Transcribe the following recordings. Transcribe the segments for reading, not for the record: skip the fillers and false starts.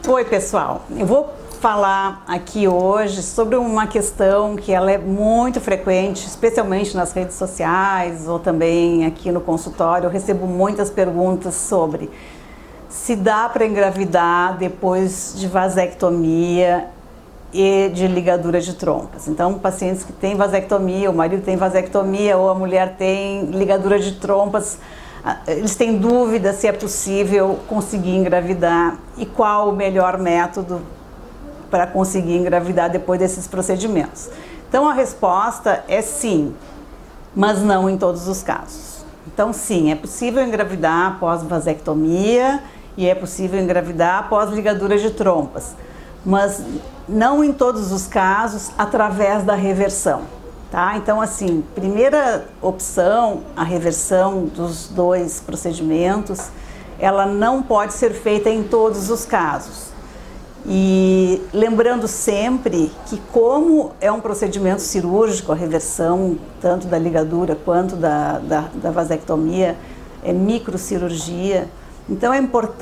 Oi, pessoal. Eu vou falar aqui hoje sobre uma questão que ela é muito frequente, especialmente nas redes sociais ou também aqui no consultório. Eu recebo muitas perguntas sobre se dá para engravidar depois de vasectomia e de ligadura de trompas. Então, pacientes que têm vasectomia, o marido tem vasectomia ou a mulher tem ligadura de trompas, eles têm dúvida se é possível conseguir engravidar e qual o melhor método para conseguir engravidar depois desses procedimentos. Então a resposta é sim, mas não em todos os casos. Então sim, é possível engravidar após vasectomia e é possível engravidar após ligadura de trompas, mas não em todos os casos através da reversão. Tá? Então, assim, primeira opção, a reversão dos dois procedimentos, ela não pode ser feita em todos os casos. E lembrando sempre que, como é um procedimento cirúrgico, a reversão tanto da ligadura quanto da vasectomia, é microcirurgia, então é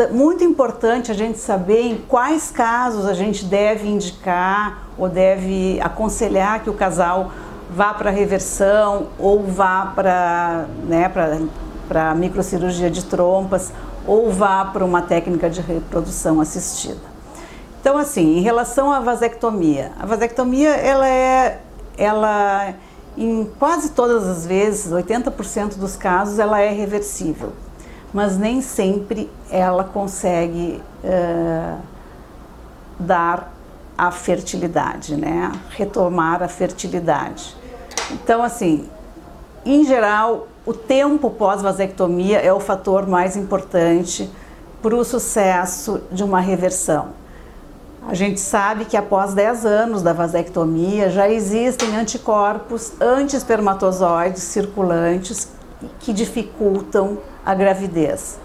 muito importante a gente saber em quais casos a gente deve indicar ou deve aconselhar que o casal vá para a reversão ou vá para para microcirurgia de trompas ou vá para uma técnica de reprodução assistida. Então, assim, em relação à vasectomia, a vasectomia ela em quase todas as vezes, 80% dos casos, ela é reversível, mas nem sempre ela consegue dar a fertilidade, né? Retomar a fertilidade. Então, assim, em geral, o tempo pós-vasectomia é o fator mais importante para o sucesso de uma reversão. A gente sabe que após 10 anos da vasectomia já existem anticorpos anti-espermatozoides circulantes que dificultam a gravidez.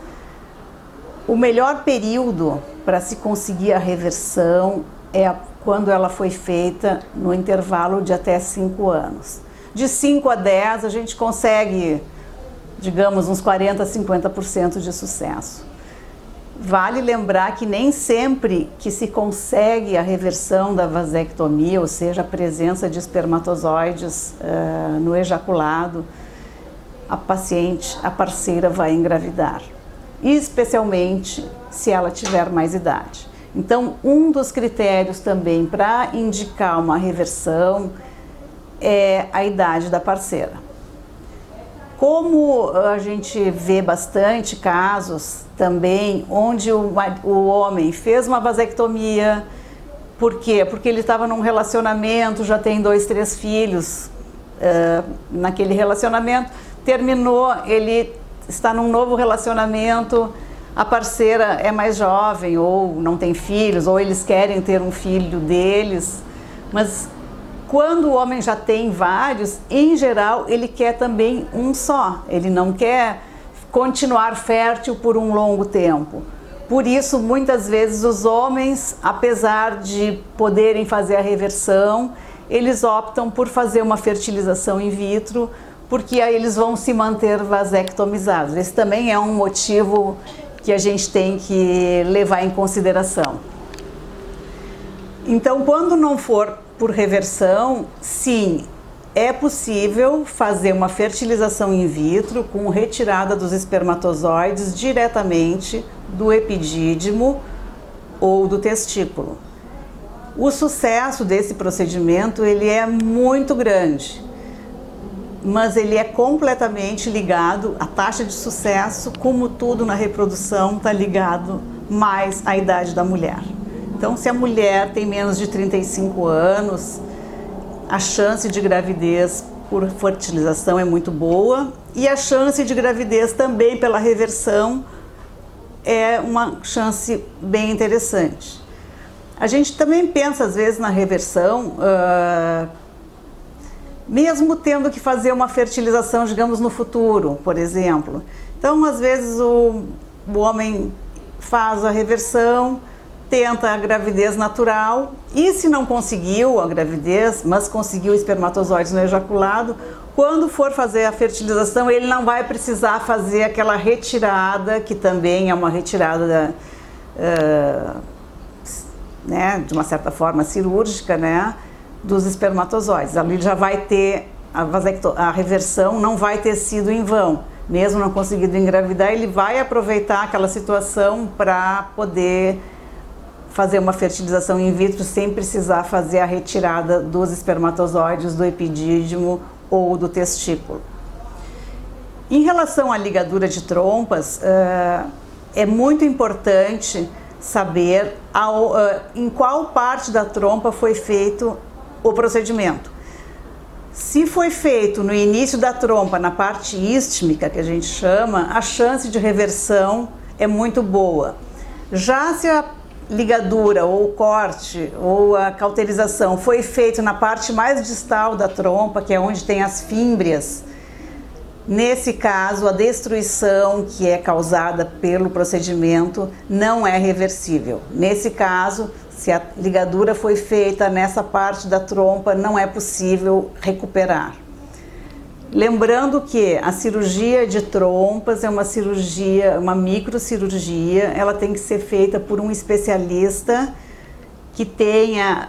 O melhor período para se conseguir a reversão é quando ela foi feita no intervalo de até 5 anos. De 5 a 10 a gente consegue, digamos, uns 40% a 50% de sucesso. Vale lembrar que nem sempre que se consegue a reversão da vasectomia, ou seja, a presença de espermatozoides no ejaculado, a paciente, a parceira vai engravidar, especialmente se ela tiver mais idade. Então, um dos critérios também para indicar uma reversão é a idade da parceira. Como a gente vê bastante casos também onde o homem fez uma vasectomia, por quê? Porque ele estava num relacionamento, já tem 2, 3 filhos naquele relacionamento, terminou, ele está num novo relacionamento, a parceira é mais jovem ou não tem filhos, ou eles querem ter um filho deles, mas quando o homem já tem vários, em geral, ele quer também um só. Ele não quer continuar fértil por um longo tempo. Por isso, muitas vezes, os homens, apesar de poderem fazer a reversão, eles optam por fazer uma fertilização in vitro, porque aí eles vão se manter vasectomizados. Esse também é um motivo que a gente tem que levar em consideração. Então, quando não for por reversão, sim, é possível fazer uma fertilização in vitro com retirada dos espermatozoides diretamente do epidídimo ou do testículo. O sucesso desse procedimento ele é muito grande, mas ele é completamente ligado, a taxa de sucesso, como tudo na reprodução, está ligado mais à idade da mulher. Então, se a mulher tem menos de 35 anos, a chance de gravidez por fertilização é muito boa e a chance de gravidez também pela reversão é uma chance bem interessante. A gente também pensa, às vezes, na reversão, mesmo tendo que fazer uma fertilização, digamos, no futuro, por exemplo. Então, às vezes, o homem faz a reversão, tenta a gravidez natural e se não conseguiu a gravidez, mas conseguiu espermatozoides no ejaculado, quando for fazer a fertilização ele não vai precisar fazer aquela retirada, que também é uma retirada né, de uma certa forma cirúrgica, né, dos espermatozoides. Ali já vai ter a reversão, não vai ter sido em vão. Mesmo não conseguindo engravidar, ele vai aproveitar aquela situação para poder fazer uma fertilização in vitro sem precisar fazer a retirada dos espermatozoides do epidídimo ou do testículo. Em relação à ligadura de trompas, é muito importante saber em qual parte da trompa foi feito o procedimento. Se foi feito no início da trompa, na parte istmica, que a gente chama, a chance de reversão é muito boa. Já se a ligadura ou o corte ou a cauterização foi feito na parte mais distal da trompa, que é onde tem as fímbrias, nesse caso a destruição que é causada pelo procedimento não é reversível. Nesse caso, se a ligadura foi feita nessa parte da trompa, não é possível recuperar. Lembrando que a cirurgia de trompas é uma cirurgia, uma microcirurgia, ela tem que ser feita por um especialista que tenha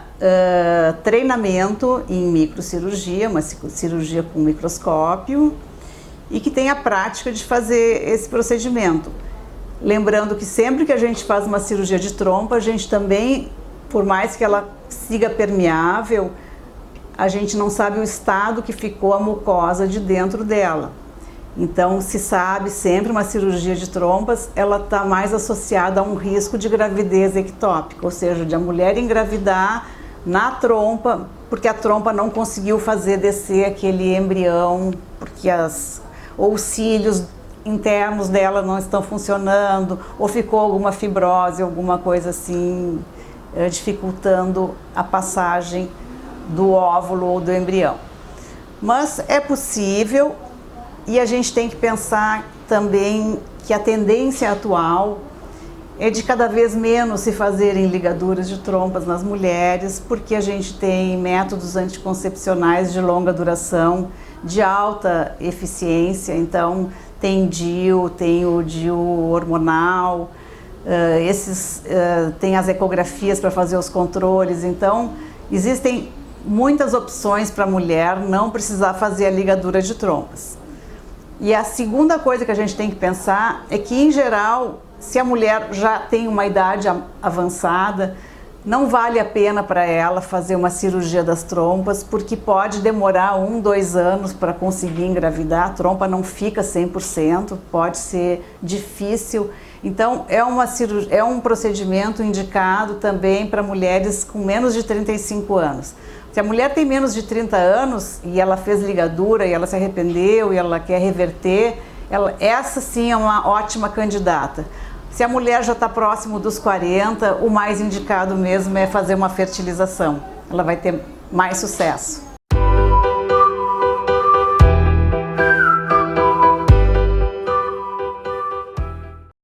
treinamento em microcirurgia, uma cirurgia com microscópio, e que tenha prática de fazer esse procedimento. Lembrando que sempre que a gente faz uma cirurgia de trompa, a gente também, por mais que ela siga permeável, a gente não sabe o estado que ficou a mucosa de dentro dela. Então, se sabe sempre uma cirurgia de trompas, ela está mais associada a um risco de gravidez ectópica, ou seja, de a mulher engravidar na trompa, porque a trompa não conseguiu fazer descer aquele embrião, porque ou os cílios internos dela não estão funcionando, ou ficou alguma fibrose, alguma coisa assim, dificultando a passagem do óvulo ou do embrião. Mas é possível, e a gente tem que pensar também que a tendência atual é de cada vez menos se fazerem ligaduras de trompas nas mulheres, porque a gente tem métodos anticoncepcionais de longa duração, de alta eficiência. Então tem DIU, tem o DIU hormonal, tem as ecografias para fazer os controles. Então existem muitas opções para a mulher não precisar fazer a ligadura de trompas. E a segunda coisa que a gente tem que pensar é que, em geral, se a mulher já tem uma idade avançada, não vale a pena para ela fazer uma cirurgia das trompas, porque pode demorar 1, 2 anos para conseguir engravidar, a trompa não fica 100%, pode ser difícil. Então é um procedimento indicado também para mulheres com menos de 35 anos. Se a mulher tem menos de 30 anos e ela fez ligadura e ela se arrependeu e ela quer reverter, essa sim é uma ótima candidata. Se a mulher já está próximo dos 40, o mais indicado mesmo é fazer uma fertilização. Ela vai ter mais sucesso.